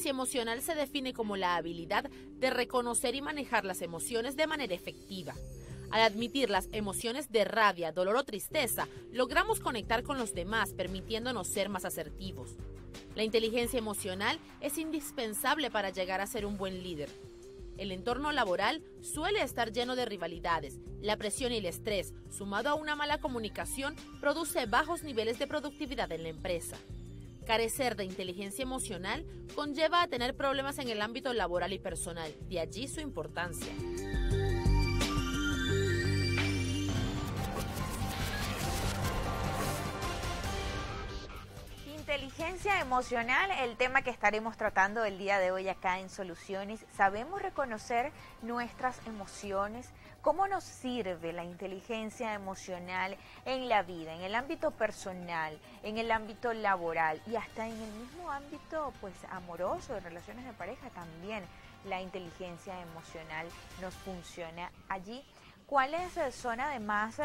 inteligencia emocional se define como la habilidad de reconocer y manejar las emociones de manera efectiva. Al admitir las emociones de rabia, dolor o tristeza, logramos conectar con los demás, permitiéndonos ser más asertivos. La inteligencia emocional es indispensable para llegar a ser un buen líder. El entorno laboral suele estar lleno de rivalidades. La presión y el estrés, sumado a una mala comunicación, produce bajos niveles de productividad en la empresa. Carecer de inteligencia emocional conlleva a tener problemas en el ámbito laboral y personal, de allí su importancia. Inteligencia emocional, el tema que estaremos tratando el día de hoy acá en Soluciones. ¿Sabemos reconocer nuestras emociones? ¿Cómo nos sirve la inteligencia emocional en la vida, en el ámbito personal, en el ámbito laboral y hasta en el mismo ámbito amoroso, de relaciones de pareja también? La inteligencia emocional nos funciona allí. ¿Cuáles son además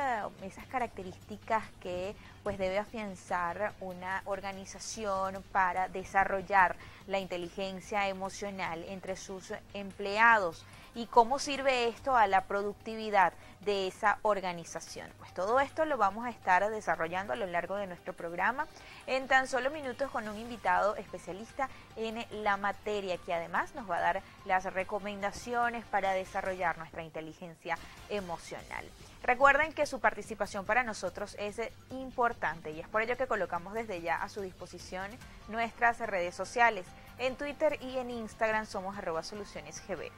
esas características que debe afianzar una organización para desarrollar la inteligencia emocional entre sus empleados? ¿Y cómo sirve esto a la productividad de esa organización? Pues todo esto lo vamos a estar desarrollando a lo largo de nuestro programa en tan solo minutos con un invitado especialista en la materia que además nos va a dar las recomendaciones para desarrollar nuestra inteligencia emocional. Recuerden que su participación para nosotros es importante y es por ello que colocamos desde ya a su disposición nuestras redes sociales. En Twitter y en Instagram somos @solucionesgb.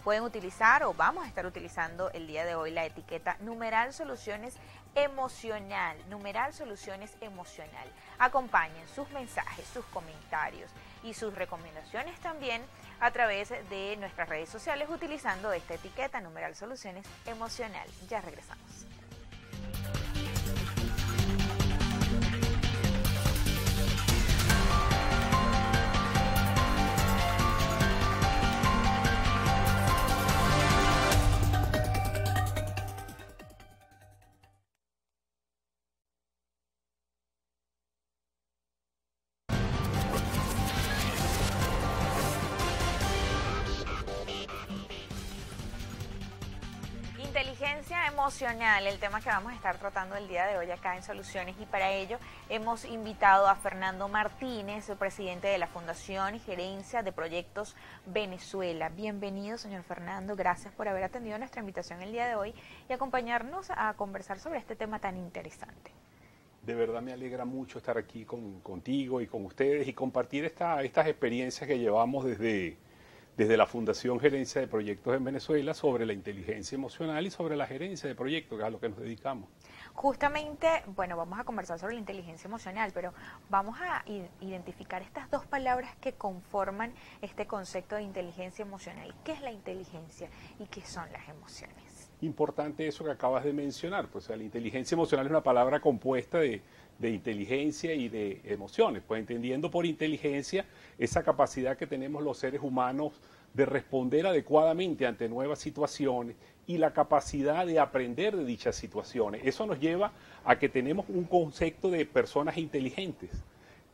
Pueden utilizar o vamos a estar utilizando el día de hoy la etiqueta numeral Soluciones Emocional, numeral Soluciones Emocional. Acompañen sus mensajes, sus comentarios y sus recomendaciones también a través de nuestras redes sociales utilizando esta etiqueta numeral Soluciones Emocional. Ya regresamos. Inteligencia emocional, el tema que vamos a estar tratando el día de hoy acá en Soluciones, y para ello hemos invitado a Fernando Martínez, el presidente de la Fundación y Gerencia de Proyectos Venezuela. Bienvenido, señor Fernando, gracias por haber atendido nuestra invitación el día de hoy y acompañarnos a conversar sobre este tema tan interesante. De verdad me alegra mucho estar aquí contigo y con ustedes y compartir estas experiencias que llevamos desde la Fundación Gerencia de Proyectos en Venezuela sobre la inteligencia emocional y sobre la gerencia de proyectos, que es a lo que nos dedicamos. Justamente, vamos a conversar sobre la inteligencia emocional, pero vamos a identificar estas dos palabras que conforman este concepto de inteligencia emocional. ¿Qué es la inteligencia y qué son las emociones? Importante eso que acabas de mencionar, pues la inteligencia emocional es una palabra compuesta de inteligencia y de emociones, pues entendiendo por inteligencia esa capacidad que tenemos los seres humanos de responder adecuadamente ante nuevas situaciones y la capacidad de aprender de dichas situaciones. Eso nos lleva a que tenemos un concepto de personas inteligentes.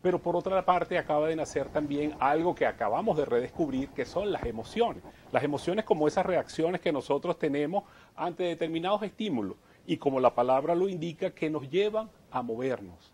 Pero por otra parte acaba de nacer también algo que acabamos de redescubrir, que son las emociones. Las emociones como esas reacciones que nosotros tenemos ante determinados estímulos y como la palabra lo indica, que nos llevan a movernos,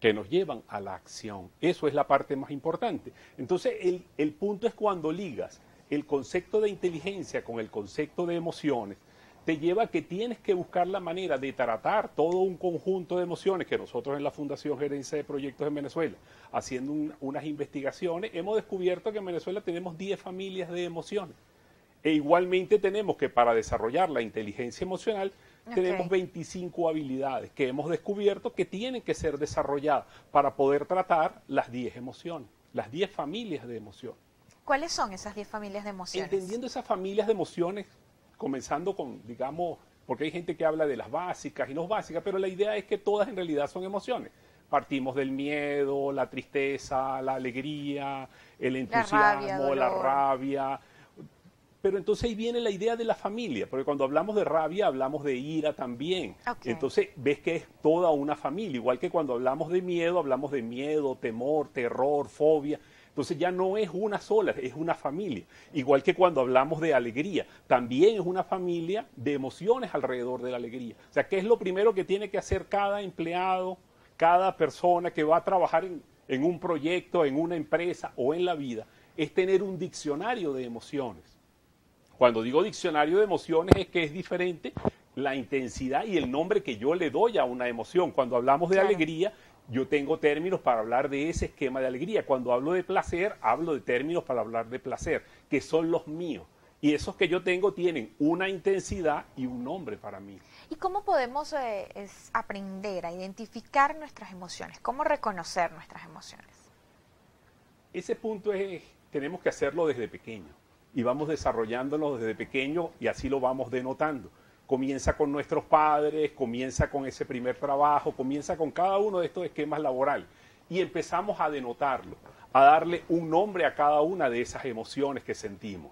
que nos llevan a la acción. Eso es la parte más importante. Entonces el punto es cuando ligas el concepto de inteligencia con el concepto de emociones, te lleva a que tienes que buscar la manera de tratar todo un conjunto de emociones que nosotros en la Fundación Gerencia de Proyectos en Venezuela, haciendo unas investigaciones, hemos descubierto que en Venezuela tenemos 10 familias de emociones. E igualmente tenemos que para desarrollar la inteligencia emocional tenemos 25 habilidades que hemos descubierto que tienen que ser desarrolladas para poder tratar las 10 emociones, las 10 familias de emociones. ¿Cuáles son esas 10 familias de emociones? Entendiendo esas familias de emociones, comenzando con, digamos, porque hay gente que habla de las básicas y no básicas, pero la idea es que todas en realidad son emociones. Partimos del miedo, la tristeza, la alegría, el entusiasmo, la rabia. Pero entonces ahí viene la idea de la familia, porque cuando hablamos de rabia hablamos de ira también. Entonces ves que es toda una familia, igual que cuando hablamos de miedo, temor, terror, fobia. Entonces ya no es una sola, es una familia. Igual que cuando hablamos de alegría, también es una familia de emociones alrededor de la alegría. O sea, ¿qué es lo primero que tiene que hacer cada empleado, cada persona que va a trabajar en un proyecto, en una empresa o en la vida? Es tener un diccionario de emociones. Cuando digo diccionario de emociones es que es diferente la intensidad y el nombre que yo le doy a una emoción. Cuando hablamos de alegría, yo tengo términos para hablar de ese esquema de alegría. Cuando hablo de placer, hablo de términos para hablar de placer, que son los míos. Y esos que yo tengo tienen una intensidad y un nombre para mí. ¿Y cómo podemos aprender a identificar nuestras emociones? ¿Cómo reconocer nuestras emociones? Ese punto tenemos que hacerlo desde pequeño. Y vamos desarrollándolo desde pequeño y así lo vamos denotando. Comienza con nuestros padres, comienza con ese primer trabajo, comienza con cada uno de estos esquemas laborales. Y empezamos a denotarlo, a darle un nombre a cada una de esas emociones que sentimos.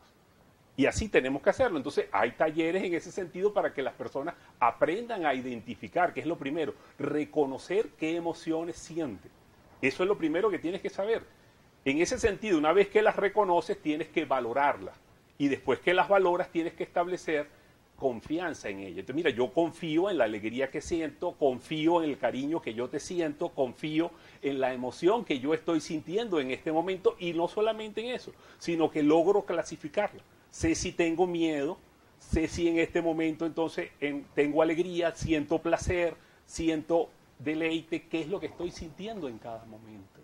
Y así tenemos que hacerlo. Entonces hay talleres en ese sentido para que las personas aprendan a identificar, que es lo primero, reconocer qué emociones sienten. Eso es lo primero que tienes que saber. En ese sentido, una vez que las reconoces, tienes que valorarlas. Y después que las valoras, tienes que establecer confianza en ellas. Entonces, mira, yo confío en la alegría que siento, confío en el cariño que yo te siento, confío en la emoción que yo estoy sintiendo en este momento. Y no solamente en eso, sino que logro clasificarla. Sé si tengo miedo, sé si en este momento entonces tengo alegría, siento placer, siento deleite, qué es lo que estoy sintiendo en cada momento.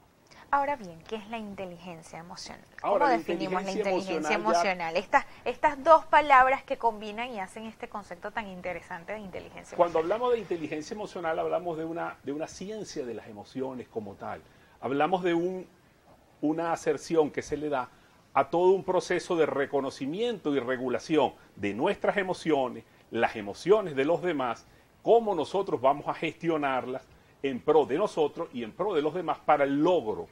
Ahora bien, ¿qué es la inteligencia emocional? Ahora, ¿Cómo definimos la inteligencia emocional? Estas dos palabras que combinan y hacen este concepto tan interesante de inteligencia Cuando emocional. hablamos de inteligencia emocional, hablamos de una ciencia de las emociones como tal. Hablamos de una aserción que se le da a todo un proceso de reconocimiento y regulación de nuestras emociones, las emociones de los demás, cómo nosotros vamos a gestionarlas en pro de nosotros y en pro de los demás para el logro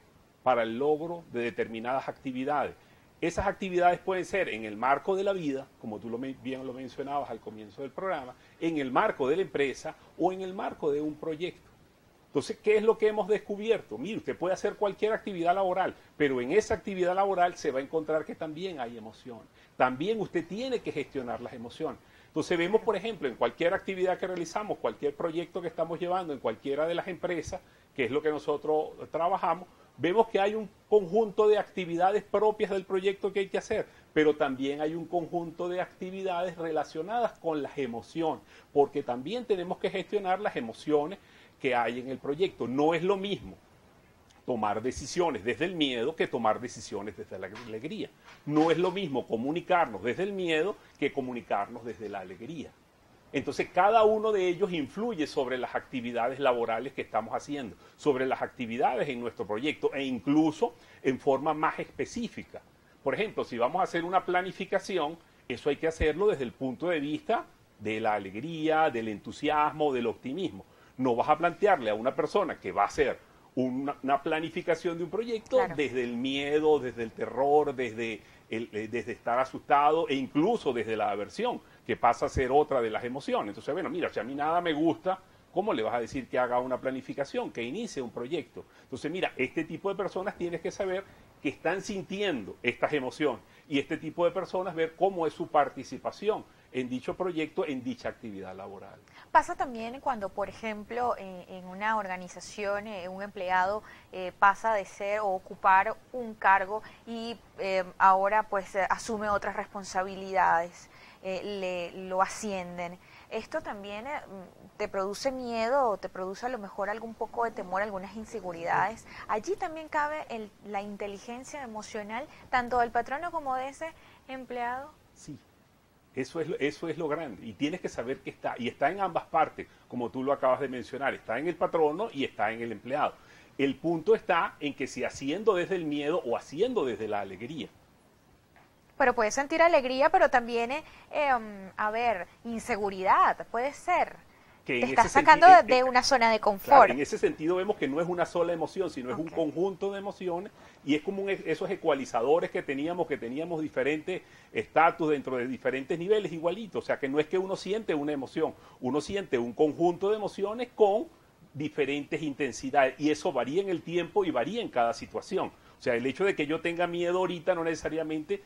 de determinadas actividades. Esas actividades pueden ser en el marco de la vida, como tú bien lo mencionabas al comienzo del programa, en el marco de la empresa o en el marco de un proyecto. Entonces, ¿qué es lo que hemos descubierto? Mire, usted puede hacer cualquier actividad laboral, pero en esa actividad laboral se va a encontrar que también hay emociones. También usted tiene que gestionar las emociones. Entonces vemos, por ejemplo, en cualquier actividad que realizamos, cualquier proyecto que estamos llevando en cualquiera de las empresas, que es lo que nosotros trabajamos, vemos que hay un conjunto de actividades propias del proyecto que hay que hacer, pero también hay un conjunto de actividades relacionadas con las emociones, porque también tenemos que gestionar las emociones que hay en el proyecto. No es lo mismo tomar decisiones desde el miedo que tomar decisiones desde la alegría. No es lo mismo comunicarnos desde el miedo que comunicarnos desde la alegría. Entonces, cada uno de ellos influye sobre las actividades laborales que estamos haciendo, sobre las actividades en nuestro proyecto e incluso en forma más específica. Por ejemplo, si vamos a hacer una planificación, eso hay que hacerlo desde el punto de vista de la alegría, del entusiasmo, del optimismo. No vas a plantearle a una persona que va a hacer una planificación de un proyecto desde el miedo, desde el terror, desde estar asustado e incluso desde la aversión, que pasa a ser otra de las emociones. Entonces, bueno, mira, si a mí nada me gusta, ¿cómo le vas a decir que haga una planificación, que inicie un proyecto? Entonces, mira, este tipo de personas tienes que saber que están sintiendo estas emociones y este tipo de personas ver cómo es su participación en dicho proyecto, en dicha actividad laboral. Pasa también cuando, por ejemplo, en una organización, un empleado pasa de ser o ocupar un cargo y ahora pues asume otras responsabilidades, lo ascienden. ¿Esto también te produce miedo o te produce a lo mejor algún poco de temor, algunas inseguridades? Allí también cabe la inteligencia emocional, tanto del patrono como de ese empleado. Sí. Eso es lo grande y tienes que saber que está, y está en ambas partes, como tú lo acabas de mencionar, está en el patrono y está en el empleado. El punto está en que si haciendo desde el miedo o haciendo desde la alegría. Pero puedes sentir alegría, pero también, inseguridad, puede ser. Que te estás sacando de una zona de confort. Claro, en ese sentido vemos que no es una sola emoción, sino es un conjunto de emociones y es como esos ecualizadores que teníamos diferentes estatus dentro de diferentes niveles igualitos. O sea, que no es que uno siente una emoción, uno siente un conjunto de emociones con diferentes intensidades y eso varía en el tiempo y varía en cada situación. O O sea, el hecho de que yo tenga miedo ahorita no necesariamente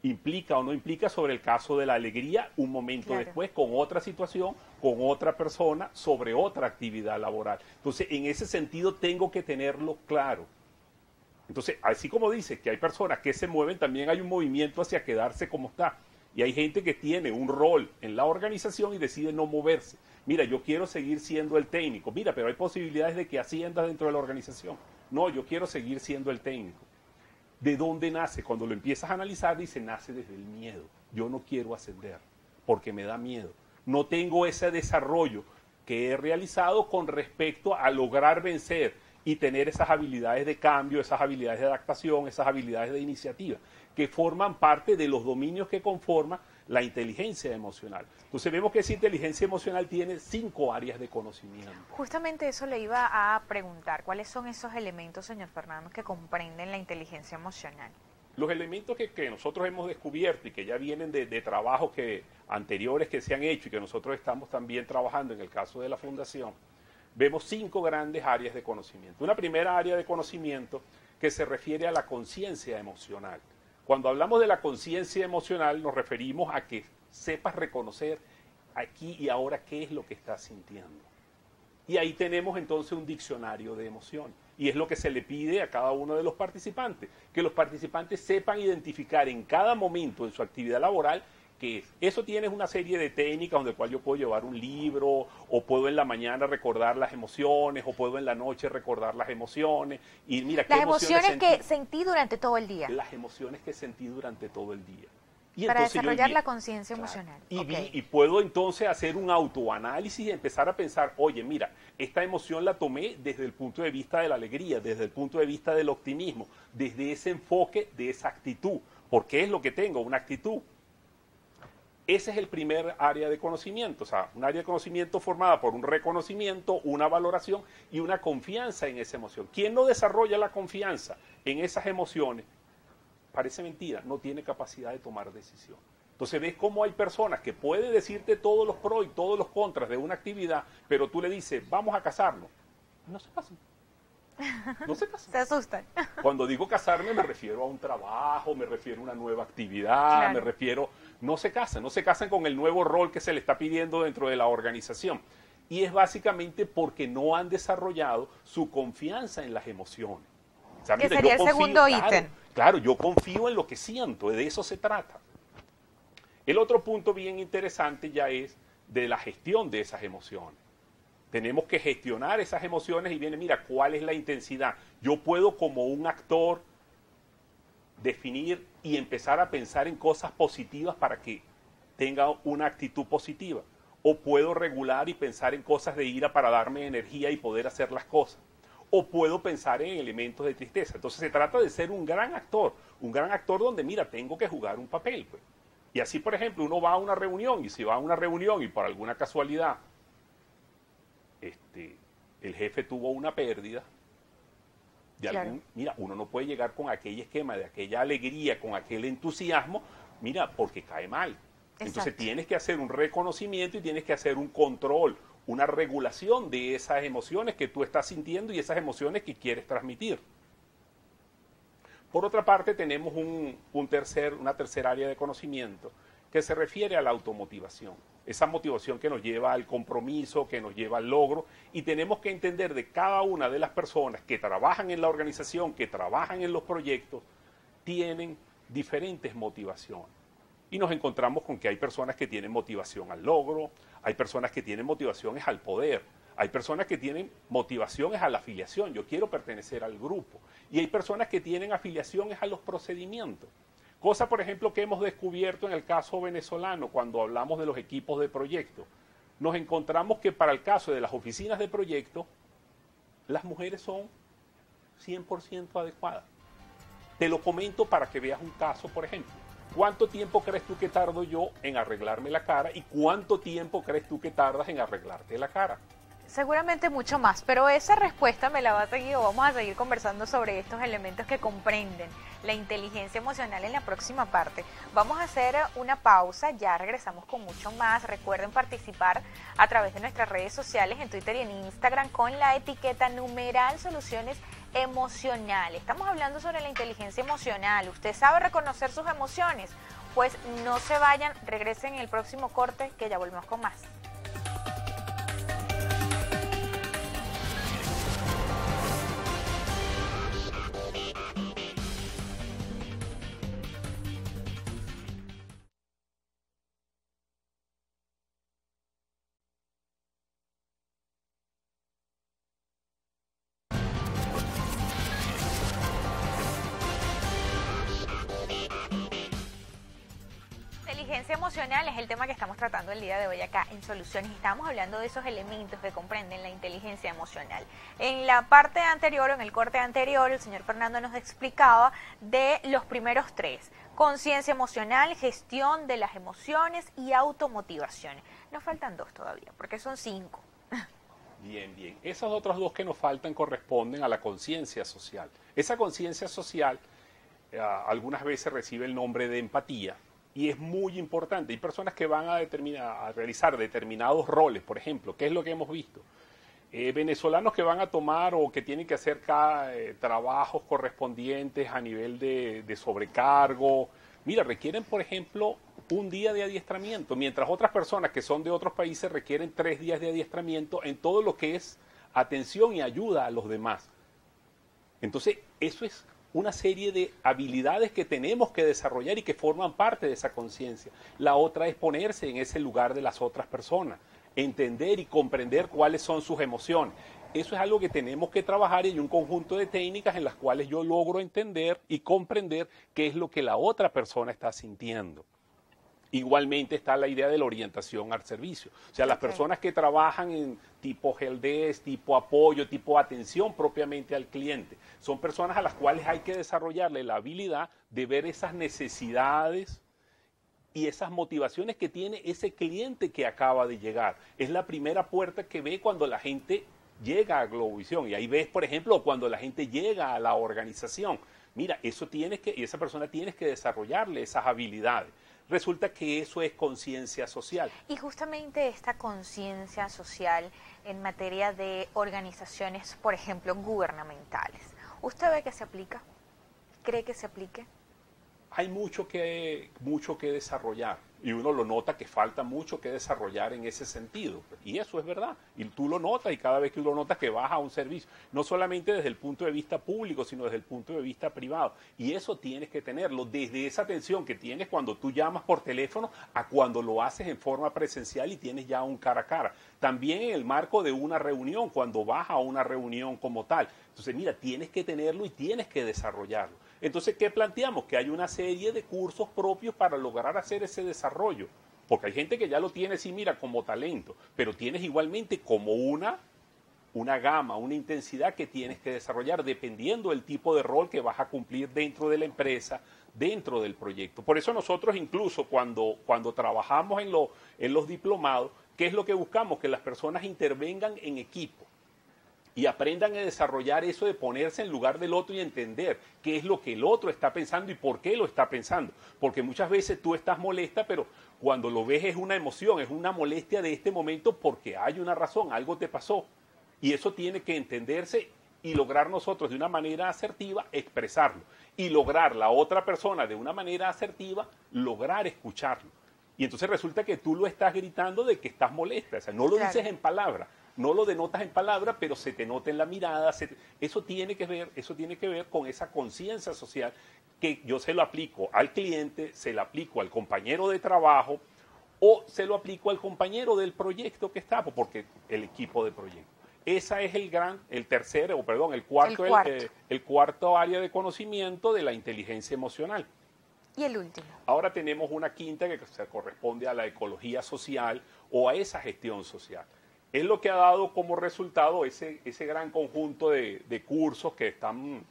implica o no implica sobre el caso de la alegría un momento después, con otra situación, con otra persona, sobre otra actividad laboral. Entonces, en ese sentido tengo que tenerlo claro. Entonces, así como dice que hay personas que se mueven, también hay un movimiento hacia quedarse como está. Y hay gente que tiene un rol en la organización y decide no moverse. Mira, yo quiero seguir siendo el técnico. Mira, pero hay posibilidades de que ascienda dentro de la organización. No, yo quiero seguir siendo el técnico. ¿De dónde nace? Cuando lo empiezas a analizar, dice, nace desde el miedo. Yo no quiero ascender porque me da miedo. No tengo ese desarrollo que he realizado con respecto a lograr vencer y tener esas habilidades de cambio, esas habilidades de adaptación, esas habilidades de iniciativa, que forman parte de los dominios que conforman la inteligencia emocional. Entonces vemos que esa inteligencia emocional tiene 5 áreas de conocimiento. Justamente eso le iba a preguntar, ¿cuáles son esos elementos, señor Fernando, que comprenden la inteligencia emocional? Los elementos que nosotros hemos descubierto y que ya vienen de trabajos anteriores que se han hecho y que nosotros estamos también trabajando en el caso de la Fundación, vemos 5 grandes áreas de conocimiento. Una primera área de conocimiento que se refiere a la conciencia emocional. Cuando hablamos de la conciencia emocional nos referimos a que sepas reconocer aquí y ahora qué es lo que estás sintiendo. Y ahí tenemos entonces un diccionario de emociones. Y es lo que se le pide a cada uno de los participantes, que los participantes sepan identificar en cada momento en su actividad laboral qué es. Eso tiene una serie de técnicas donde cual yo puedo llevar un libro, o puedo en la mañana recordar las emociones, o puedo en la noche recordar las emociones. Y mira, las emociones que sentí durante todo el día. Las emociones que sentí durante todo el día. Y para desarrollar la conciencia emocional. Y puedo entonces hacer un autoanálisis y empezar a pensar, oye, mira, esta emoción la tomé desde el punto de vista de la alegría, desde el punto de vista del optimismo, desde ese enfoque de esa actitud. ¿Por qué es lo que tengo? Una actitud. Ese es el primer área de conocimiento, o sea, un área de conocimiento formada por un reconocimiento, una valoración y una confianza en esa emoción. ¿Quién no desarrolla la confianza en esas emociones? Parece mentira, no tiene capacidad de tomar decisión. Entonces ves cómo hay personas que pueden decirte todos los pros y todos los contras de una actividad, pero tú le dices, vamos a casarnos. No se casan. No se casan. Se asustan. Cuando digo casarme me refiero a un trabajo, me refiero a una nueva actividad, claro. Me refiero... No se casan con el nuevo rol que se le está pidiendo dentro de la organización. Y es básicamente porque no han desarrollado su confianza en las emociones. O sea, que mira, sería el segundo ítem. Claro, yo confío en lo que siento, de eso se trata. El otro punto bien interesante ya es de la gestión de esas emociones. Tenemos que gestionar esas emociones y viene, mira, ¿cuál es la intensidad? Yo puedo como un actor definir y empezar a pensar en cosas positivas para que tenga una actitud positiva. O puedo regular y pensar en cosas de ira para darme energía y poder hacer las cosas. O puedo pensar en elementos de tristeza. Entonces se trata de ser un gran actor donde, mira, tengo que jugar un papel. Pues. Y así, por ejemplo, uno va a una reunión y si va a una reunión y por alguna casualidad el jefe tuvo una pérdida, mira, uno no puede llegar con aquel esquema de aquella alegría, con aquel entusiasmo, mira, porque cae mal. Exacto. Entonces tienes que hacer un reconocimiento y tienes que hacer un control, una regulación de esas emociones que tú estás sintiendo y esas emociones que quieres transmitir. Por otra parte, tenemos una tercera área de conocimiento que se refiere a la automotivación. Esa motivación que nos lleva al compromiso, que nos lleva al logro, y tenemos que entender de cada una de las personas que trabajan en la organización, que trabajan en los proyectos, tienen diferentes motivaciones. Y nos encontramos con que hay personas que tienen motivación al logro, hay personas que tienen motivaciones al poder, hay personas que tienen motivaciones a la afiliación, yo quiero pertenecer al grupo, y hay personas que tienen afiliaciones a los procedimientos. Cosa, por ejemplo, que hemos descubierto en el caso venezolano cuando hablamos de los equipos de proyecto. Nos encontramos que para el caso de las oficinas de proyecto, las mujeres son 100% adecuadas. Te lo comento para que veas un caso, por ejemplo. ¿Cuánto tiempo crees tú que tardo yo en arreglarme la cara y cuánto tiempo crees tú que tardas en arreglarte la cara? Seguramente mucho más, pero esa respuesta me la va a seguir o vamos a seguir conversando sobre estos elementos que comprenden la inteligencia emocional en la próxima parte. Vamos a hacer una pausa, ya regresamos con mucho más. Recuerden participar a través de nuestras redes sociales en Twitter y en Instagram con la etiqueta #Soluciones emocional. Estamos hablando sobre la inteligencia emocional. ¿Usted sabe reconocer sus emociones? Pues no se vayan, regresen en el próximo corte que ya volvemos con más. Inteligencia emocional es el tema que estamos tratando el día de hoy acá en Soluciones. Estamos hablando de esos elementos que comprenden la inteligencia emocional. En la parte anterior, o en el corte anterior, el señor Fernando nos explicaba de los primeros tres: conciencia emocional, gestión de las emociones y automotivación. Nos faltan dos todavía, porque son 5. Bien, bien. Esos otros dos que nos faltan corresponden a la conciencia social. Esa conciencia social algunas veces recibe el nombre de empatía. Y es muy importante. Hay personas que van a realizar determinados roles, por ejemplo. ¿Qué es lo que hemos visto? Venezolanos que van a tomar o que tienen que hacer trabajos correspondientes a nivel de sobrecargo. Mira, requieren, por ejemplo, un día de adiestramiento, mientras otras personas que son de otros países requieren 3 días de adiestramiento en todo lo que es atención y ayuda a los demás. Entonces, eso es una serie de habilidades que tenemos que desarrollar y que forman parte de esa conciencia. La otra es ponerse en ese lugar de las otras personas, entender y comprender cuáles son sus emociones. Eso es algo que tenemos que trabajar y hay un conjunto de técnicas en las cuales yo logro entender y comprender qué es lo que la otra persona está sintiendo. Igualmente está la idea de la orientación al servicio. O sea, las personas que trabajan en tipo helpdesk, tipo apoyo, tipo atención propiamente al cliente, son personas a las cuales hay que desarrollarle la habilidad de ver esas necesidades y esas motivaciones que tiene ese cliente que acaba de llegar. Es la primera puerta que ve cuando la gente llega a Globovisión. Y ahí ves, por ejemplo, cuando la gente llega a la organización. Mira, esa persona tienes que desarrollarle esas habilidades. Resulta que eso es conciencia social. Y justamente esta conciencia social en materia de organizaciones, por ejemplo, gubernamentales, ¿usted ve que se aplica? ¿Cree que se aplique? Hay mucho que desarrollar y uno lo nota que falta mucho que desarrollar en ese sentido. Y eso es verdad. Y tú lo notas y cada vez que tú lo notas que vas a un servicio, no solamente desde el punto de vista público, sino desde el punto de vista privado. Y eso tienes que tenerlo desde esa atención que tienes cuando tú llamas por teléfono a cuando lo haces en forma presencial y tienes ya un cara a cara. También en el marco de una reunión, cuando vas a una reunión como tal. Entonces, mira, tienes que tenerlo y tienes que desarrollarlo. Entonces, ¿qué planteamos? Que hay una serie de cursos propios para lograr hacer ese desarrollo. Porque hay gente que ya lo tiene, sí, mira, como talento, pero tienes igualmente como una gama, una intensidad que tienes que desarrollar dependiendo del tipo de rol que vas a cumplir dentro de la empresa, dentro del proyecto. Por eso nosotros incluso cuando trabajamos en los diplomados, ¿qué es lo que buscamos? Que las personas intervengan en equipo. Y aprendan a desarrollar eso de ponerse en lugar del otro y entender qué es lo que el otro está pensando y por qué lo está pensando. Porque muchas veces tú estás molesta, pero cuando lo ves es una emoción, es una molestia de este momento porque hay una razón, algo te pasó. Y eso tiene que entenderse y lograr nosotros de una manera asertiva expresarlo. Y lograr la otra persona de una manera asertiva, lograr escucharlo. Y entonces resulta que tú lo estás gritando de que estás molesta. O sea, no lo dices en palabras. No lo denotas en palabras, pero se te nota en la mirada. Eso tiene que ver con esa conciencia social que yo se lo aplico al cliente, se lo aplico al compañero de trabajo o se lo aplico al compañero del proyecto que está, porque el equipo de proyecto. Esa es el cuarto área de conocimiento de la inteligencia emocional. Y el último. Ahora tenemos una quinta que se corresponde a la ecología social o a esa gestión social. Es lo que ha dado como resultado ese gran conjunto de cursos que están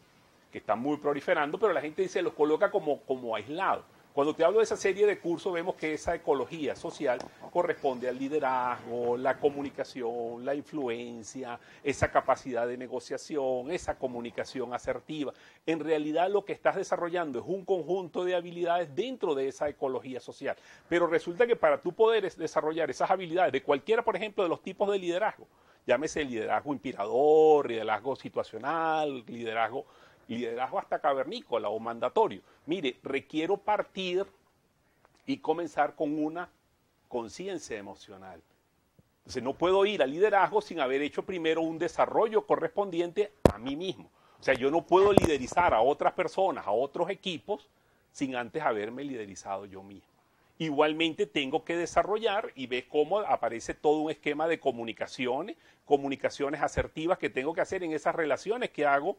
muy proliferando, pero la gente los coloca como aislados. Cuando te hablo de esa serie de cursos, vemos que esa ecología social corresponde al liderazgo, la comunicación, la influencia, esa capacidad de negociación, esa comunicación asertiva. En realidad lo que estás desarrollando es un conjunto de habilidades dentro de esa ecología social. Pero resulta que para tú poder desarrollar esas habilidades de cualquiera, por ejemplo, de los tipos de liderazgo, llámese liderazgo inspirador, liderazgo situacional, liderazgo hasta cavernícola o mandatorio. Mire, requiero partir y comenzar con una conciencia emocional. Entonces no puedo ir al liderazgo sin haber hecho primero un desarrollo correspondiente a mí mismo. O sea, yo no puedo liderizar a otras personas, a otros equipos, sin antes haberme liderizado yo mismo. Igualmente tengo que desarrollar y ves cómo aparece todo un esquema de comunicaciones asertivas que tengo que hacer en esas relaciones que hago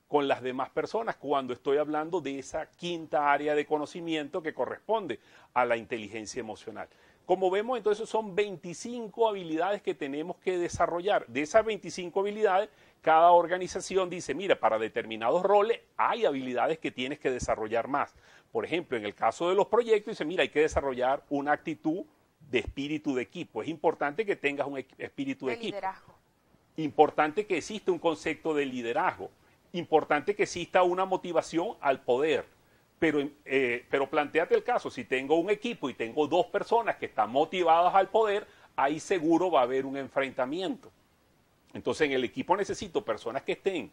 con las demás personas cuando estoy hablando de esa quinta área de conocimiento que corresponde a la inteligencia emocional. Como vemos, entonces son 25 habilidades que tenemos que desarrollar. De esas 25 habilidades, cada organización dice, mira, para determinados roles hay habilidades que tienes que desarrollar más. Por ejemplo, en el caso de los proyectos, dice, mira, hay que desarrollar una actitud de espíritu de equipo. Es importante que tengas un espíritu de equipo. Liderazgo. Importante que exista un concepto de liderazgo. Importante que exista una motivación al poder. Pero plantéate el caso, si tengo un equipo y tengo dos personas que están motivadas al poder, ahí seguro va a haber un enfrentamiento. Entonces en el equipo necesito personas que estén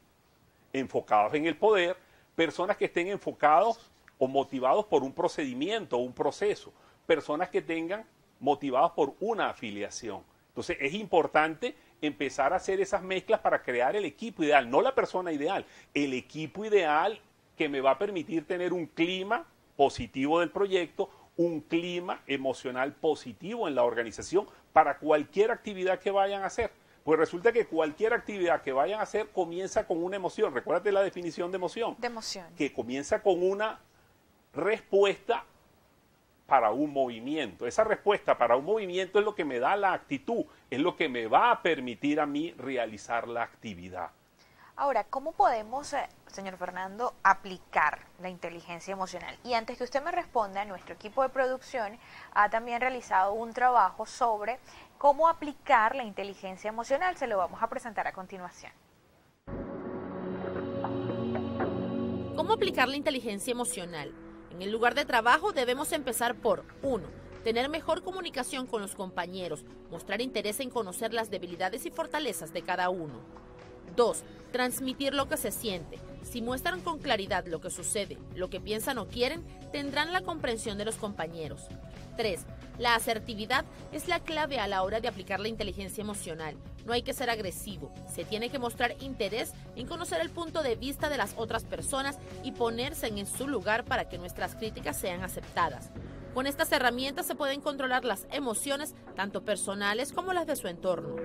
enfocadas en el poder, personas que estén enfocados o motivados por un procedimiento o un proceso, personas que tengan motivados por una afiliación. Entonces es importante empezar a hacer esas mezclas para crear el equipo ideal, no la persona ideal, el equipo ideal que me va a permitir tener un clima positivo del proyecto, un clima emocional positivo en la organización para cualquier actividad que vayan a hacer. Pues resulta que cualquier actividad que vayan a hacer comienza con una emoción. Recuérdate la definición de emoción. De emoción. Que comienza con una respuesta para un movimiento. Esa respuesta para un movimiento es lo que me da la actitud, es lo que me va a permitir a mí realizar la actividad. Ahora, ¿cómo podemos, señor Fernando, aplicar la inteligencia emocional? Y antes que usted me responda, nuestro equipo de producción ha también realizado un trabajo sobre cómo aplicar la inteligencia emocional. Se lo vamos a presentar a continuación. ¿Cómo aplicar la inteligencia emocional? En el lugar de trabajo debemos empezar por 1. Tener mejor comunicación con los compañeros, mostrar interés en conocer las debilidades y fortalezas de cada uno. 2. Transmitir lo que se siente. Si muestran con claridad lo que sucede, lo que piensan o quieren, tendrán la comprensión de los compañeros. 3. La asertividad es la clave a la hora de aplicar la inteligencia emocional. No hay que ser agresivo, se tiene que mostrar interés en conocer el punto de vista de las otras personas y ponerse en su lugar para que nuestras críticas sean aceptadas. Con estas herramientas se pueden controlar las emociones, tanto personales como las de su entorno.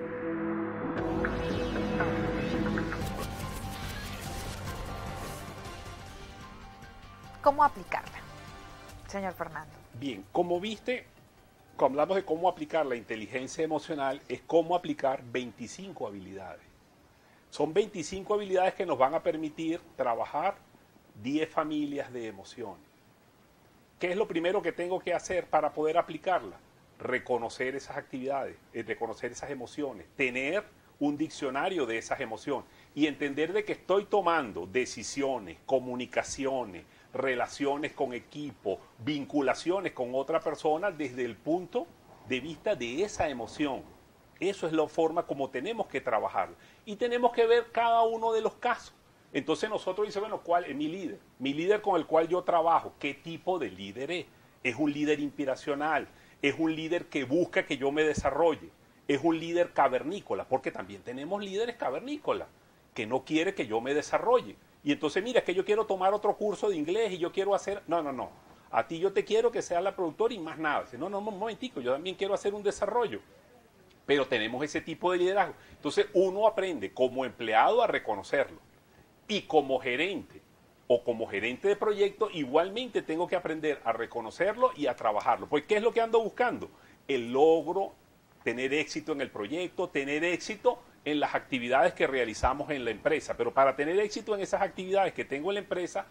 ¿Cómo aplicarla, señor Fernando? Bien, como viste, cuando hablamos de cómo aplicar la inteligencia emocional, es cómo aplicar 25 habilidades. Son 25 habilidades que nos van a permitir trabajar 10 familias de emociones. ¿Qué es lo primero que tengo que hacer para poder aplicarla? Reconocer esas actividades, reconocer esas emociones, tener un diccionario de esas emociones y entender de que estoy tomando decisiones, comunicaciones, relaciones con equipo, vinculaciones con otra persona desde el punto de vista de esa emoción. Eso es la forma como tenemos que trabajar. Y tenemos que ver cada uno de los casos. Entonces nosotros dice, bueno, ¿cuál es mi líder? Mi líder con el cual yo trabajo, ¿qué tipo de líder es? ¿Es un líder inspiracional? ¿Es un líder que busca que yo me desarrolle? ¿Es un líder cavernícola? Porque también tenemos líderes cavernícolas que no quiere que yo me desarrolle. Y entonces, mira, es que yo quiero tomar otro curso de inglés y yo quiero hacer... No. A ti yo te quiero que seas la productora y más nada. Dice, no, un momentico, yo también quiero hacer un desarrollo. Pero tenemos ese tipo de liderazgo. Entonces, uno aprende como empleado a reconocerlo. Y como gerente o como gerente de proyecto, igualmente tengo que aprender a reconocerlo y a trabajarlo. Pues, ¿qué es lo que ando buscando? El logro, tener éxito en el proyecto, tener éxito en las actividades que realizamos en la empresa. Pero para tener éxito en esas actividades que tengo en la empresa,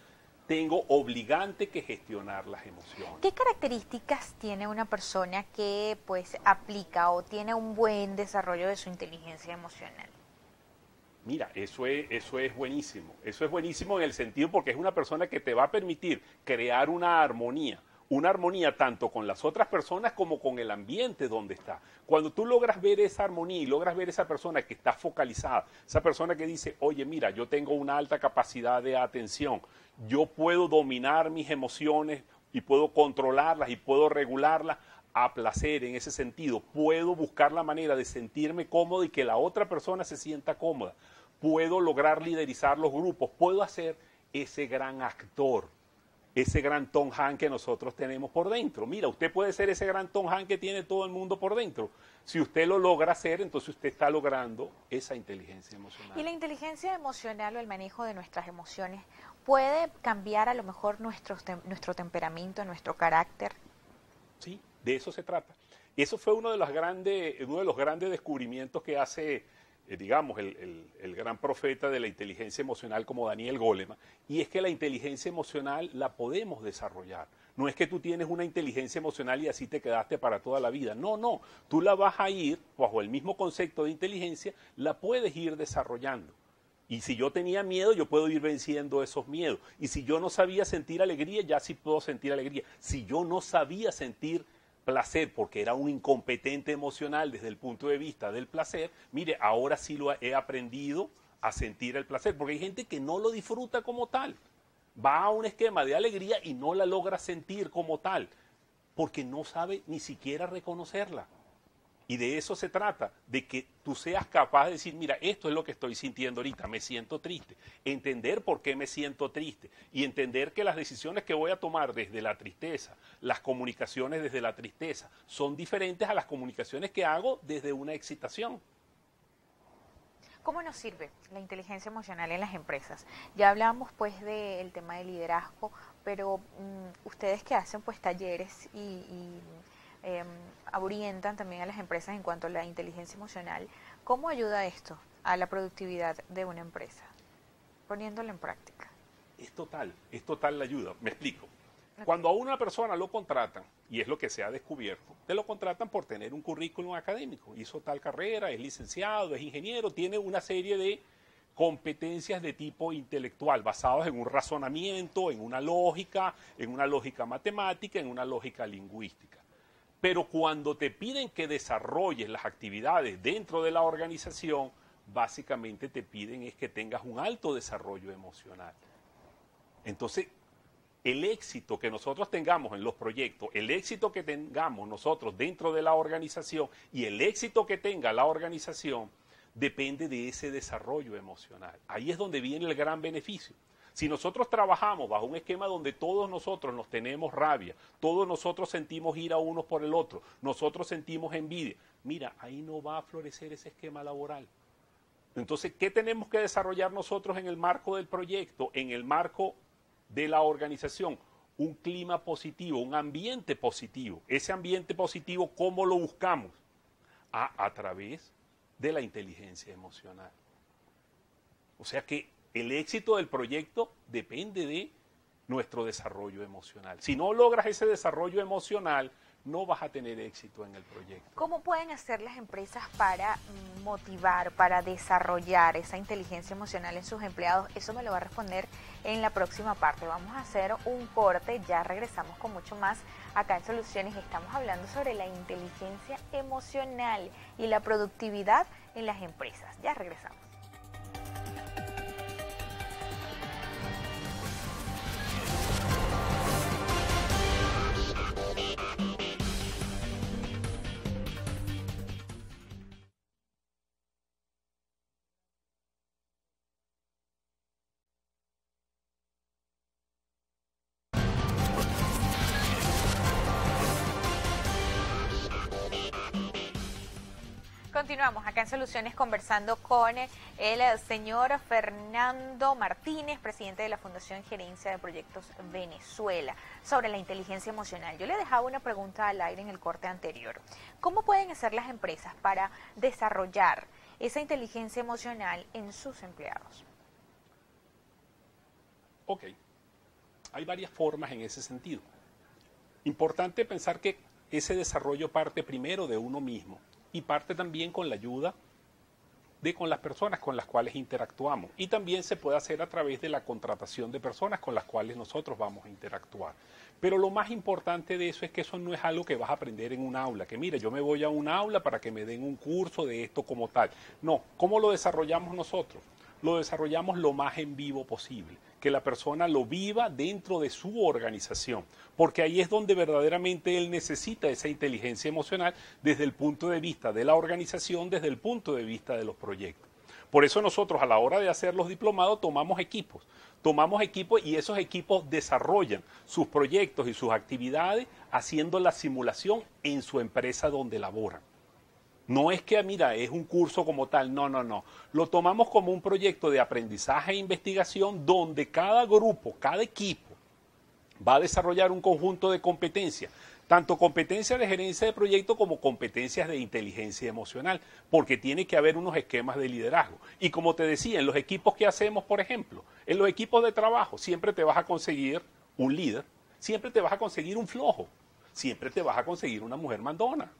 tengo obligante que gestionar las emociones. ¿Qué características tiene una persona que pues aplica o tiene un buen desarrollo de su inteligencia emocional? Mira, eso es buenísimo. Eso es buenísimo en el sentido porque es una persona que te va a permitir crear una armonía, una armonía tanto con las otras personas como con el ambiente donde está. Cuando tú logras ver esa armonía y logras ver esa persona que está focalizada, esa persona que dice, oye, mira, yo tengo una alta capacidad de atención, yo puedo dominar mis emociones y puedo controlarlas y puedo regularlas a placer en ese sentido, puedo buscar la manera de sentirme cómodo y que la otra persona se sienta cómoda, puedo lograr liderizar los grupos, puedo hacer ese gran actor, ese gran Tom Hanks que nosotros tenemos por dentro. Mira, usted puede ser ese gran Tom Hanks que tiene todo el mundo por dentro. Si usted lo logra hacer, entonces usted está logrando esa inteligencia emocional. Y la inteligencia emocional o el manejo de nuestras emociones puede cambiar a lo mejor nuestro temperamento, nuestro carácter. Sí, de eso se trata. Eso fue uno de los grandes descubrimientos que hace, digamos, el gran profeta de la inteligencia emocional como Daniel Goleman, y es que la inteligencia emocional la podemos desarrollar. No es que tú tienes una inteligencia emocional y así te quedaste para toda la vida. No, no, tú la vas a ir, bajo el mismo concepto de inteligencia, la puedes ir desarrollando. Y si yo tenía miedo, yo puedo ir venciendo esos miedos. Y si yo no sabía sentir alegría, ya sí puedo sentir alegría. Si yo no sabía sentir placer porque era un incompetente emocional desde el punto de vista del placer, mire, ahora sí lo he aprendido a sentir el placer, porque hay gente que no lo disfruta como tal, va a un esquema de alegría y no la logra sentir como tal, porque no sabe ni siquiera reconocerla. Y de eso se trata, de que tú seas capaz de decir, mira, esto es lo que estoy sintiendo ahorita, me siento triste. Entender por qué me siento triste y entender que las decisiones que voy a tomar desde la tristeza, las comunicaciones desde la tristeza, son diferentes a las comunicaciones que hago desde una excitación. ¿Cómo nos sirve la inteligencia emocional en las empresas? Ya hablamos pues del tema del liderazgo, pero ustedes que hacen pues talleres y orientan también a las empresas en cuanto a la inteligencia emocional, ¿cómo ayuda esto a la productividad de una empresa? Poniéndolo en práctica. Es total la ayuda. Me explico. Okay. Cuando a una persona lo contratan, y es lo que se ha descubierto, te lo contratan por tener un currículum académico. Hizo tal carrera, es licenciado, es ingeniero, tiene una serie de competencias de tipo intelectual basadas en un razonamiento, en una lógica matemática, en una lógica lingüística. Pero cuando te piden que desarrolles las actividades dentro de la organización, básicamente te piden es que tengas un alto desarrollo emocional. Entonces, el éxito que nosotros tengamos en los proyectos, el éxito que tengamos nosotros dentro de la organización y el éxito que tenga la organización, depende de ese desarrollo emocional. Ahí es donde viene el gran beneficio. Si nosotros trabajamos bajo un esquema donde todos nosotros nos tenemos rabia, todos nosotros sentimos ira unos por el otro, nosotros sentimos envidia, mira, ahí no va a florecer ese esquema laboral. Entonces, ¿qué tenemos que desarrollar nosotros en el marco del proyecto, en el marco de la organización? Un clima positivo, un ambiente positivo. Ese ambiente positivo, ¿cómo lo buscamos? A través de la inteligencia emocional. O sea que el éxito del proyecto depende de nuestro desarrollo emocional. Si no logras ese desarrollo emocional, no vas a tener éxito en el proyecto. ¿Cómo pueden hacer las empresas para motivar, para desarrollar esa inteligencia emocional en sus empleados? Eso me lo va a responder en la próxima parte. Vamos a hacer un corte, ya regresamos con mucho más acá en Soluciones. Estamos hablando sobre la inteligencia emocional y la productividad en las empresas. Ya regresamos. Continuamos acá en Soluciones conversando con el señor Fernando Martínez, presidente de la Fundación Gerencia de Proyectos Venezuela, sobre la inteligencia emocional. Yo le dejaba una pregunta al aire en el corte anterior. ¿Cómo pueden hacer las empresas para desarrollar esa inteligencia emocional en sus empleados? Ok, hay varias formas en ese sentido. Importante pensar que ese desarrollo parte primero de uno mismo y parte también con la ayuda de con las personas con las cuales interactuamos. Y también se puede hacer a través de la contratación de personas con las cuales nosotros vamos a interactuar. Pero lo más importante de eso es que eso no es algo que vas a aprender en un aula, que mire, yo me voy a un aula para que me den un curso de esto como tal. No, ¿cómo lo desarrollamos nosotros? Lo desarrollamos lo más en vivo posible, que la persona lo viva dentro de su organización, porque ahí es donde verdaderamente él necesita esa inteligencia emocional desde el punto de vista de la organización, desde el punto de vista de los proyectos. Por eso nosotros a la hora de hacer los diplomados tomamos equipos y esos equipos desarrollan sus proyectos y sus actividades haciendo la simulación en su empresa donde laboran. No es que, mira, es un curso como tal, no. Lo tomamos como un proyecto de aprendizaje e investigación donde cada grupo, cada equipo va a desarrollar un conjunto de competencias, tanto competencias de gerencia de proyecto como competencias de inteligencia emocional, porque tiene que haber unos esquemas de liderazgo. Y como te decía, en los equipos que hacemos, por ejemplo, en los equipos de trabajo, siempre te vas a conseguir un líder, siempre te vas a conseguir un flojo, siempre te vas a conseguir una mujer mandona.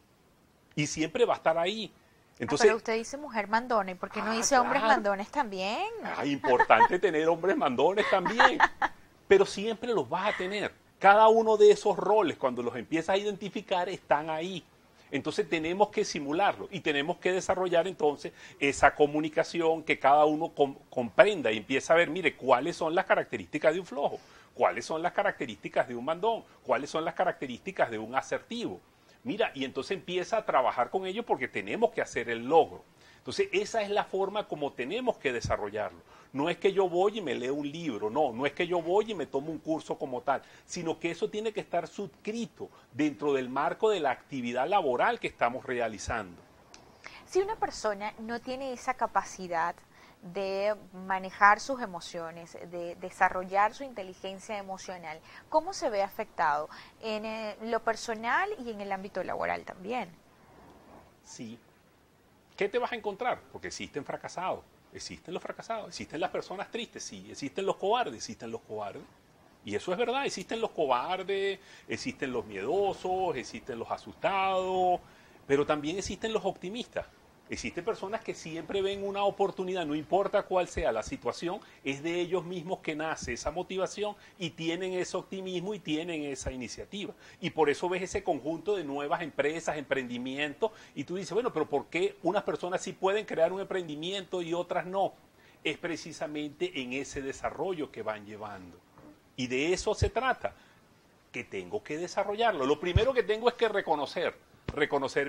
Y siempre va a estar ahí. Entonces, pero usted dice mujer mandona, ¿y por qué no dice hombres mandones también? Importante tener hombres mandones también, pero siempre los vas a tener. Cada uno de esos roles, cuando los empiezas a identificar, están ahí. Entonces tenemos que simularlo y tenemos que desarrollar entonces esa comunicación que cada uno comprenda y empieza a ver, mire, cuáles son las características de un flojo, cuáles son las características de un mandón, cuáles son las características de un asertivo. Mira, y entonces empieza a trabajar con ellos porque tenemos que hacer el logro. Entonces, esa es la forma como tenemos que desarrollarlo. No es que yo voy y me leo un libro, no es que yo voy y me tomo un curso como tal, sino que eso tiene que estar suscrito dentro del marco de la actividad laboral que estamos realizando. Si una persona no tiene esa capacidad de manejar sus emociones, de desarrollar su inteligencia emocional, ¿cómo se ve afectado en lo personal y en el ámbito laboral también? Sí. ¿Qué te vas a encontrar? Porque existen fracasados, existen las personas tristes, sí, existen los cobardes. Y eso es verdad, existen los cobardes, existen los miedosos, existen los asustados, pero también existen los optimistas. Existen personas que siempre ven una oportunidad, no importa cuál sea la situación, es de ellos mismos que nace esa motivación y tienen ese optimismo y tienen esa iniciativa. Y por eso ves ese conjunto de nuevas empresas, emprendimientos, y tú dices, bueno, pero ¿por qué unas personas sí pueden crear un emprendimiento y otras no? Es precisamente en ese desarrollo que van llevando. Y de eso se trata, que tengo que desarrollarlo. Lo primero que tengo es que reconocer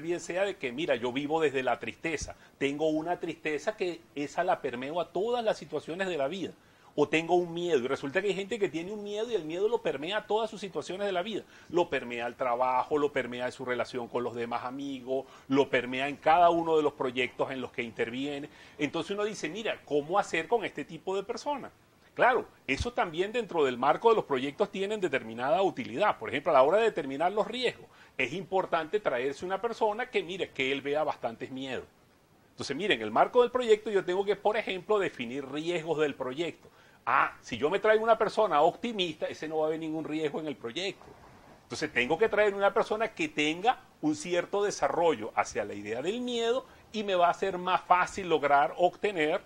bien sea de que, mira, yo vivo desde la tristeza, tengo una tristeza que esa la permeo a todas las situaciones de la vida, o tengo un miedo, y resulta que hay gente que tiene un miedo y el miedo lo permea a todas sus situaciones de la vida, lo permea al trabajo, lo permea en su relación con los demás amigos, lo permea en cada uno de los proyectos en los que interviene. Entonces uno dice, mira, ¿cómo hacer con este tipo de personas? Claro, eso también dentro del marco de los proyectos tienen determinada utilidad. Por ejemplo, a la hora de determinar los riesgos, es importante traerse una persona que, mire, que él vea bastantes miedos. Entonces, mire, en el marco del proyecto yo tengo que, por ejemplo, definir riesgos del proyecto. Si yo me traigo una persona optimista, ese no va a haber ningún riesgo en el proyecto. Entonces, tengo que traer una persona que tenga un cierto desarrollo hacia la idea del miedo y me va a ser más fácil lograr obtener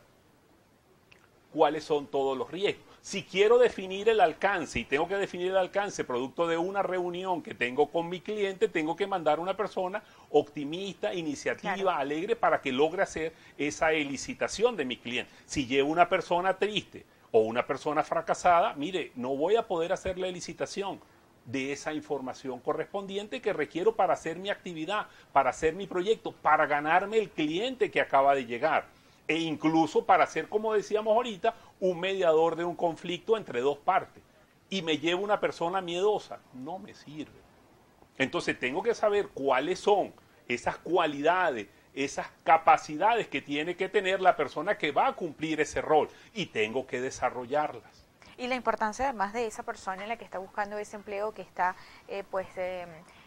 cuáles son todos los riesgos. Si quiero definir el alcance y tengo que definir el alcance producto de una reunión que tengo con mi cliente, tengo que mandar a una persona optimista, iniciativa, claro, alegre para que logre hacer esa elicitación de mi cliente. Si llevo una persona triste o una persona fracasada, mire, no voy a poder hacer la elicitación de esa información correspondiente que requiero para hacer mi actividad, para hacer mi proyecto, para ganarme el cliente que acaba de llegar. E incluso para ser, como decíamos ahorita, un mediador de un conflicto entre dos partes. Y me llevo una persona miedosa, no me sirve. Entonces tengo que saber cuáles son esas cualidades, esas capacidades que tiene que tener la persona que va a cumplir ese rol y tengo que desarrollarlas. Y la importancia además de esa persona en la que está buscando ese empleo, que está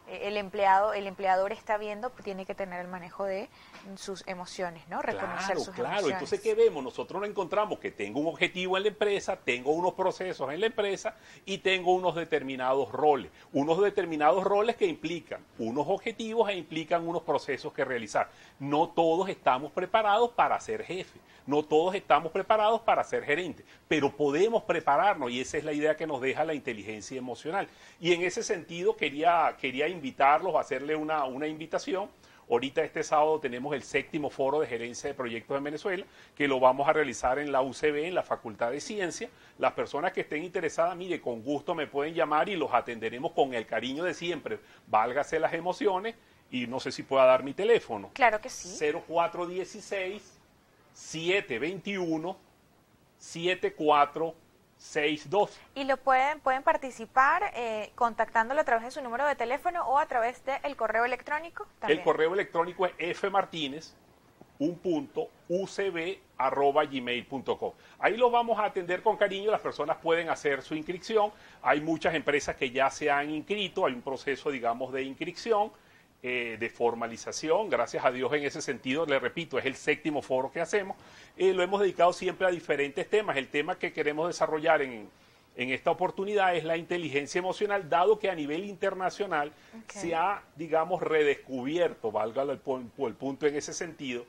el empleador está viendo, tiene que tener el manejo de sus emociones, ¿no? Reconocer sus emociones. Entonces, ¿qué vemos? Nosotros nos encontramos que tengo un objetivo en la empresa, tengo unos procesos en la empresa y tengo unos determinados roles. Unos determinados roles que implican unos objetivos e implican unos procesos que realizar. No todos estamos preparados para ser jefe, no todos estamos preparados para ser gerente, pero podemos prepararnos y esa es la idea que nos deja la inteligencia emocional. Y en ese sentido quería invitarlos a hacerle una invitación. Ahorita este sábado tenemos el 7º Foro de Gerencia de Proyectos en Venezuela, que lo vamos a realizar en la UCB, en la Facultad de Ciencia. Las personas que estén interesadas, mire, con gusto me pueden llamar y los atenderemos con el cariño de siempre. Válgase las emociones y no sé si pueda dar mi teléfono. Claro que sí. 0416-721-7462. Y lo pueden participar contactándolo a través de su número de teléfono o a través del correo electrónico también. El correo electrónico es fmartinez.ucb@gmail.com. Ahí los vamos a atender con cariño, las personas pueden hacer su inscripción. Hay muchas empresas que ya se han inscrito, hay un proceso, digamos, de inscripción, de formalización, gracias a Dios en ese sentido, le repito, es el 7º foro que hacemos, lo hemos dedicado siempre a diferentes temas. El tema que queremos desarrollar en esta oportunidad es la inteligencia emocional, dado que a nivel internacional se ha, digamos, redescubierto, valga el punto en ese sentido,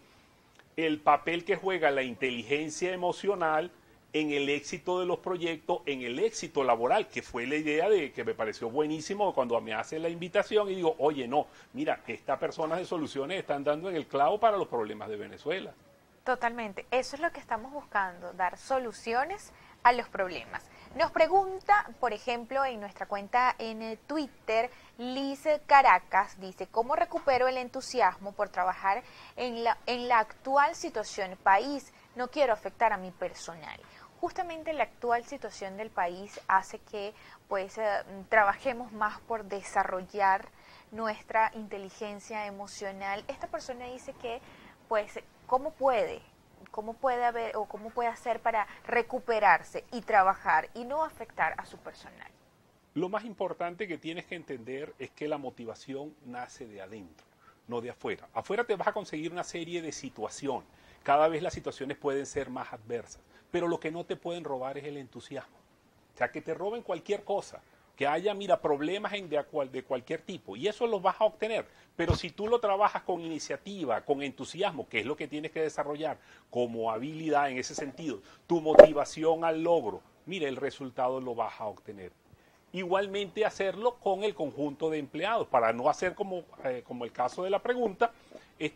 el papel que juega la inteligencia emocional en el éxito de los proyectos, en el éxito laboral, que fue la idea de que me pareció buenísimo cuando me hace la invitación y digo, oye, no, mira, estas personas de soluciones están dando en el clavo para los problemas de Venezuela. Totalmente, eso es lo que estamos buscando, dar soluciones a los problemas. Nos pregunta, por ejemplo, en nuestra cuenta en Twitter, Liz Caracas, dice, ¿cómo recupero el entusiasmo por trabajar en la actual situación país? No quiero afectar a mi personal. Justamente la actual situación del país hace que pues trabajemos más por desarrollar nuestra inteligencia emocional. Esta persona dice que pues cómo puede hacer para recuperarse y trabajar y no afectar a su personal. Lo más importante que tienes que entender es que la motivación nace de adentro, no de afuera. Afuera te vas a conseguir una serie de situaciones. Cada vez las situaciones pueden ser más adversas, pero lo que no te pueden robar es el entusiasmo. O sea, que te roben cualquier cosa, que haya, mira, problemas de cualquier tipo, y eso lo vas a obtener. Pero si tú lo trabajas con iniciativa, con entusiasmo, que es lo que tienes que desarrollar como habilidad en ese sentido, tu motivación al logro, mira, el resultado lo vas a obtener. Igualmente hacerlo con el conjunto de empleados, para no hacer como el caso de la pregunta,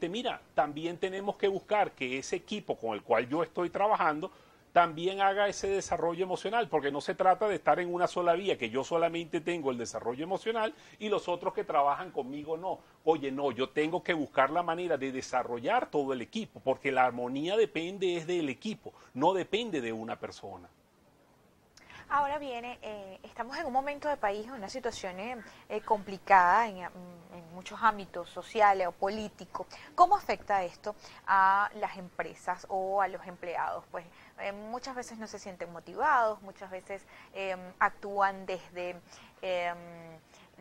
mira, también tenemos que buscar que ese equipo con el cual yo estoy trabajando también haga ese desarrollo emocional, porque no se trata de estar en una sola vía, que yo solamente tengo el desarrollo emocional y los otros que trabajan conmigo no. Oye, no, yo tengo que buscar la manera de desarrollar todo el equipo, porque la armonía depende del equipo, no depende de una persona. Ahora viene, estamos en un momento de país, una situación complicada en muchos ámbitos sociales o políticos. ¿Cómo afecta esto a las empresas o a los empleados? Pues muchas veces no se sienten motivados, muchas veces actúan desde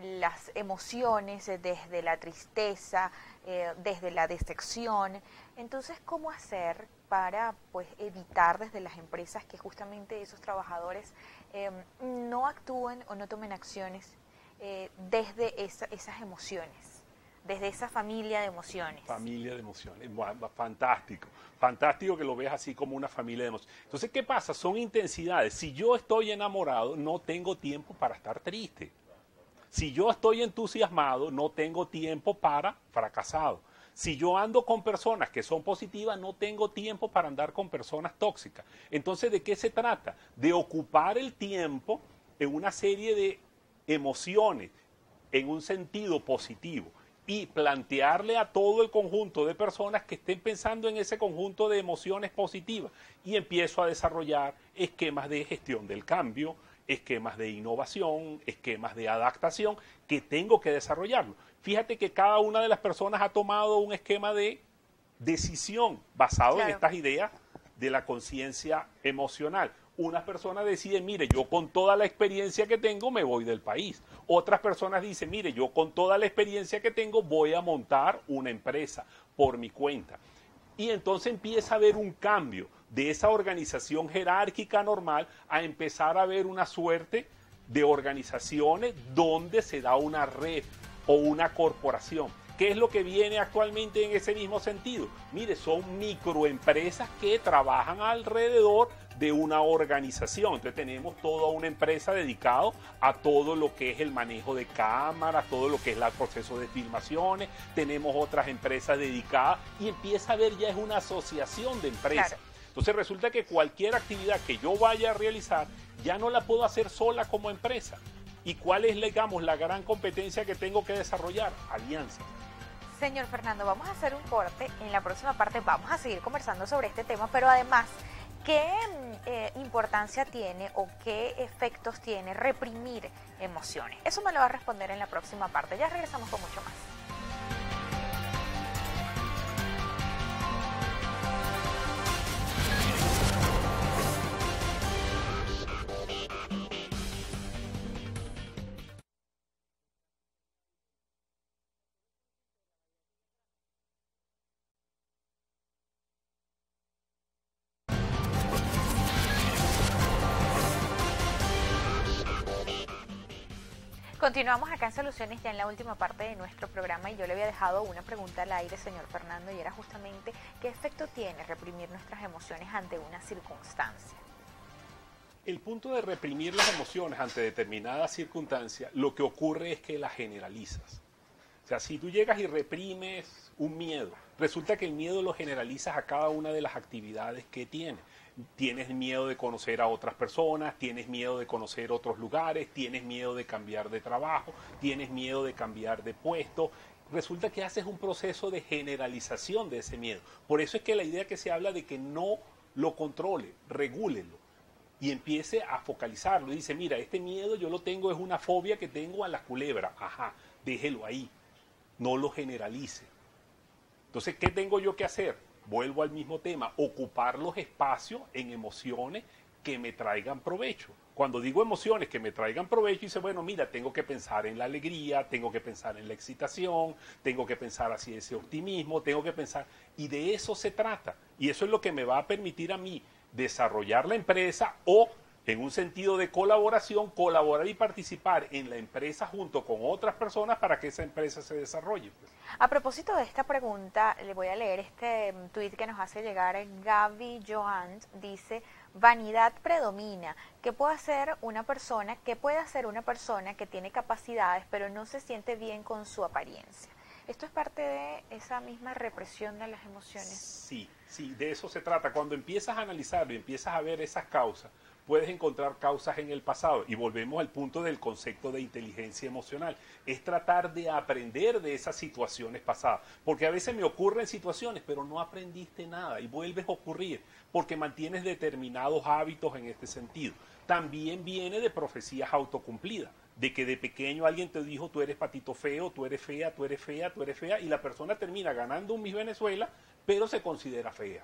las emociones, desde la tristeza, desde la decepción. Entonces, ¿cómo hacer para pues evitar desde las empresas que justamente esos trabajadores no actúen o no tomen acciones desde esas emociones, desde esa familia de emociones? Familia de emociones, fantástico, fantástico que lo veas así como una familia de emociones. Entonces, ¿qué pasa? Son intensidades. Si yo estoy enamorado, no tengo tiempo para estar triste. Si yo estoy entusiasmado, no tengo tiempo para fracasado. Si yo ando con personas que son positivas, no tengo tiempo para andar con personas tóxicas. Entonces, ¿de qué se trata? De ocupar el tiempo en una serie de emociones, en un sentido positivo, y plantearle a todo el conjunto de personas que estén pensando en ese conjunto de emociones positivas. Y empiezo a desarrollar esquemas de gestión del cambio, esquemas de innovación, esquemas de adaptación, que tengo que desarrollarlo. Fíjate que cada una de las personas ha tomado un esquema de decisión basado en estas ideas de la conciencia emocional. Unas personas deciden, mire, yo con toda la experiencia que tengo me voy del país. Otras personas dicen, mire, yo con toda la experiencia que tengo voy a montar una empresa por mi cuenta. Y entonces empieza a haber un cambio de esa organización jerárquica normal a empezar a ver una suerte de organizaciones donde se da una red o una corporación. ¿Qué es lo que viene actualmente en ese mismo sentido? Mire, son microempresas que trabajan alrededor de una organización. Entonces tenemos toda una empresa dedicada a todo lo que es el manejo de cámaras, todo lo que es el proceso de filmaciones. Tenemos otras empresas dedicadas y empieza a haber ya es una asociación de empresas. Claro. Entonces resulta que cualquier actividad que yo vaya a realizar ya no la puedo hacer sola como empresa. ¿Y cuál es, digamos, la gran competencia que tengo que desarrollar? Alianzas. Señor Fernando, vamos a hacer un corte. En la próxima parte vamos a seguir conversando sobre este tema, pero además, ¿qué importancia tiene o qué efectos tiene reprimir emociones? Eso me lo va a responder en la próxima parte. Ya regresamos con mucho más. Continuamos acá en Soluciones ya en la última parte de nuestro programa y yo le había dejado una pregunta al aire, señor Fernando, y era justamente ¿qué efecto tiene reprimir nuestras emociones ante una circunstancia? El punto de reprimir las emociones ante determinadas circunstancias, lo que ocurre es que las generalizas. O sea, si tú llegas y reprimes un miedo, resulta que el miedo lo generalizas a cada una de las actividades que tienes. Tienes miedo de conocer a otras personas, tienes miedo de conocer otros lugares, tienes miedo de cambiar de trabajo, tienes miedo de cambiar de puesto. Resulta que haces un proceso de generalización de ese miedo. Por eso es que la idea que se habla de que no lo controle, regúlelo y empiece a focalizarlo. Dice, mira, este miedo yo lo tengo, es una fobia que tengo a las culebras. Ajá, déjelo ahí, no lo generalice. Entonces, ¿qué tengo yo que hacer? Vuelvo al mismo tema, ocupar los espacios en emociones que me traigan provecho. Cuando digo emociones que me traigan provecho, dice, bueno, mira, tengo que pensar en la alegría, tengo que pensar en la excitación, tengo que pensar hacia ese optimismo, tengo que pensar, y de eso se trata. Y eso es lo que me va a permitir a mí desarrollar la empresa o, en un sentido de colaboración, colaborar y participar en la empresa junto con otras personas para que esa empresa se desarrolle. A propósito de esta pregunta, le voy a leer este tuit que nos hace llegar Gaby Joan. Dice, vanidad predomina. ¿Qué puede hacer una persona que tiene capacidades pero no se siente bien con su apariencia? ¿Esto es parte de esa misma represión de las emociones? Sí, de eso se trata. Cuando empiezas a analizarlo y empiezas a ver esas causas, puedes encontrar causas en el pasado. Y volvemos al punto del concepto de inteligencia emocional. Es tratar de aprender de esas situaciones pasadas. Porque a veces me ocurren situaciones, pero no aprendiste nada y vuelves a ocurrir porque mantienes determinados hábitos en este sentido. También viene de profecías autocumplidas. De que de pequeño alguien te dijo, tú eres patito feo, tú eres fea, tú eres fea, tú eres fea, y la persona termina ganando un Miss Venezuela, pero se considera fea.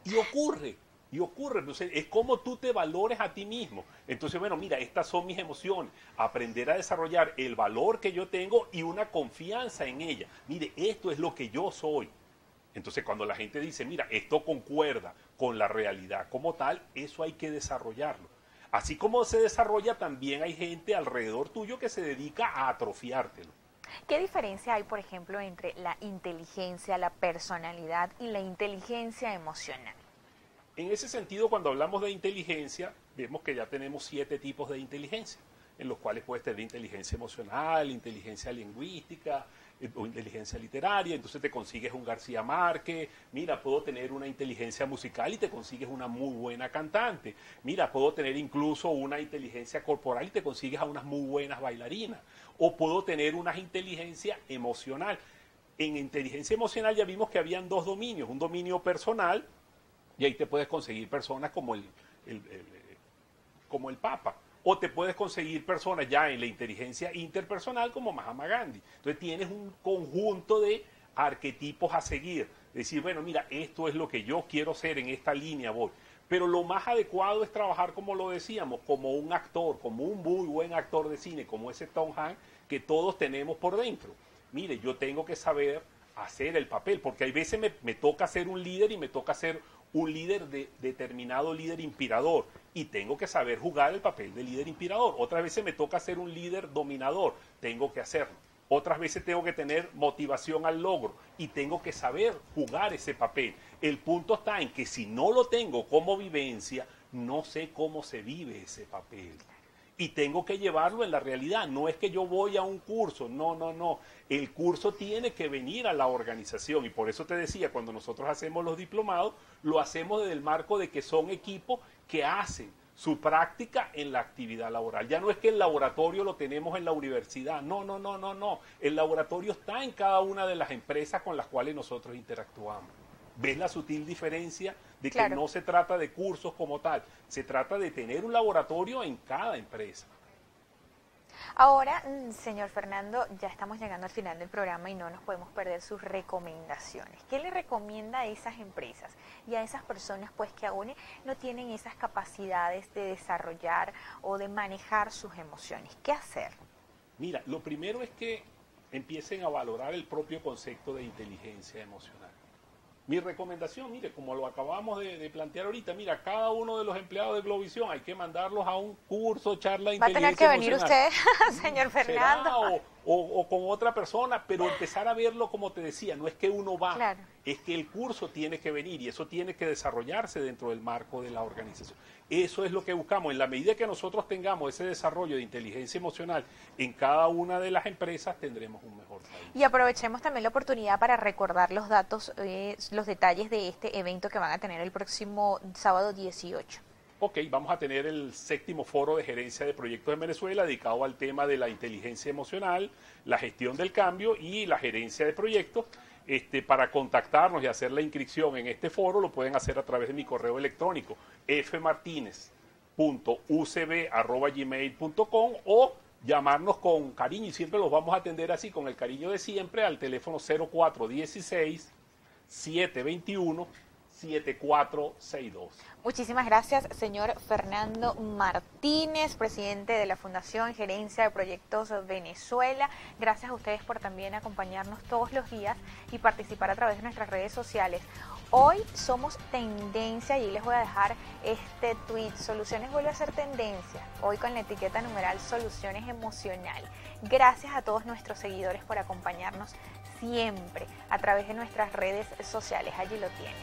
Y ocurre. Entonces, es como tú te valores a ti mismo. Entonces, bueno, mira, estas son mis emociones. Aprender a desarrollar el valor que yo tengo y una confianza en ella. Mire, esto es lo que yo soy. Entonces, cuando la gente dice, mira, esto concuerda con la realidad como tal, eso hay que desarrollarlo. Así como se desarrolla, también hay gente alrededor tuyo que se dedica a atrofiártelo. ¿Qué diferencia hay, por ejemplo, entre la inteligencia, la personalidad y la inteligencia emocional? En ese sentido, cuando hablamos de inteligencia, vemos que ya tenemos 7 tipos de inteligencia, en los cuales puedes tener inteligencia emocional, inteligencia lingüística, o inteligencia literaria. Entonces te consigues un García Márquez. Mira, puedo tener una inteligencia musical y te consigues una muy buena cantante. Mira, puedo tener incluso una inteligencia corporal y te consigues a unas muy buenas bailarinas. O puedo tener una inteligencia emocional. En inteligencia emocional ya vimos que habían 2 dominios, un dominio personal, y ahí te puedes conseguir personas como el Papa. O te puedes conseguir personas ya en la inteligencia interpersonal como Mahatma Gandhi. Entonces tienes un conjunto de arquetipos a seguir. Es Decir, bueno, mira, esto es lo que yo quiero ser, en esta línea voy. Pero lo más adecuado es trabajar, como lo decíamos, como un actor, como un muy buen actor de cine, como ese Tom Hanks que todos tenemos por dentro. Mire, yo tengo que saber hacer el papel, porque hay veces me toca ser un líder y me toca ser un líder determinado líder inspirador, y tengo que saber jugar el papel de líder inspirador. Otras veces me toca ser un líder dominador, tengo que hacerlo. Otras veces tengo que tener motivación al logro y tengo que saber jugar ese papel. El punto está en que si no lo tengo como vivencia, no sé cómo se vive ese papel. Y tengo que llevarlo en la realidad. No es que yo voy a un curso, no. El curso tiene que venir a la organización, y por eso te decía, cuando nosotros hacemos los diplomados, lo hacemos desde el marco de que son equipos que hacen su práctica en la actividad laboral. Ya no es que el laboratorio lo tenemos en la universidad, no. El laboratorio está en cada una de las empresas con las cuales nosotros interactuamos. ¿Ves la sutil diferencia de que no se trata de cursos como tal? Se trata de tener un laboratorio en cada empresa. Ahora, señor Fernando, ya estamos llegando al final del programa y no nos podemos perder sus recomendaciones. ¿Qué le recomienda a esas empresas y a esas personas pues que aún no tienen esas capacidades de desarrollar o de manejar sus emociones? ¿Qué hacer? Mira, lo primero es que empiecen a valorar el propio concepto de inteligencia emocional. Mi recomendación, mire, como lo acabamos de plantear ahorita, mira, cada uno de los empleados de Globovisión hay que mandarlos a un curso, charla de inteligencia emocional. Va a tener que venir usted, señor Fernando. O con otra persona, pero empezar a verlo como te decía, no es que uno va, es que el curso tiene que venir y eso tiene que desarrollarse dentro del marco de la organización. Eso es lo que buscamos. En la medida que nosotros tengamos ese desarrollo de inteligencia emocional en cada una de las empresas, tendremos un mejor país. Y aprovechemos también la oportunidad para recordar los datos, los detalles de este evento que van a tener el próximo sábado 18. Ok, vamos a tener el 7º Foro de Gerencia de Proyectos en Venezuela dedicado al tema de la inteligencia emocional, la gestión del cambio y la gerencia de proyectos. Para contactarnos y hacer la inscripción en este foro lo pueden hacer a través de mi correo electrónico fmartinez.ucb@gmail.com o llamarnos con cariño, y siempre los vamos a atender así, con el cariño de siempre, al teléfono 0416-721-7462. Muchísimas gracias, señor Fernando Martínez, presidente de la Fundación Gerencia de Proyectos Venezuela. Gracias a ustedes por también acompañarnos todos los días y participar a través de nuestras redes sociales. Hoy somos tendencia y ahí les voy a dejar este tweet. Soluciones vuelve a ser tendencia. Hoy con la etiqueta numeral Soluciones Emocional. Gracias a todos nuestros seguidores por acompañarnos siempre a través de nuestras redes sociales. Allí lo tienen.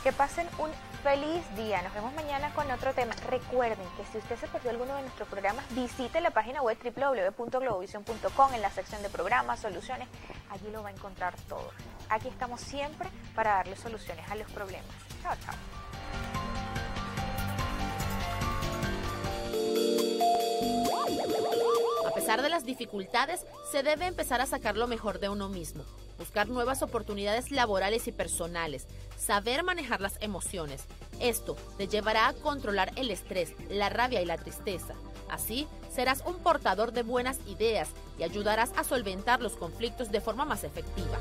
Que pasen un feliz día. Nos vemos mañana con otro tema. Recuerden que si usted se perdió alguno de nuestros programas, visite la página web www.globovision.com en la sección de programas, soluciones. Allí lo va a encontrar todo. Aquí estamos siempre para darle soluciones a los problemas. Chao, chao. A pesar de las dificultades, se debe empezar a sacar lo mejor de uno mismo, buscar nuevas oportunidades laborales y personales, saber manejar las emociones. Esto te llevará a controlar el estrés, la rabia y la tristeza. Así, serás un portador de buenas ideas y ayudarás a solventar los conflictos de forma más efectiva.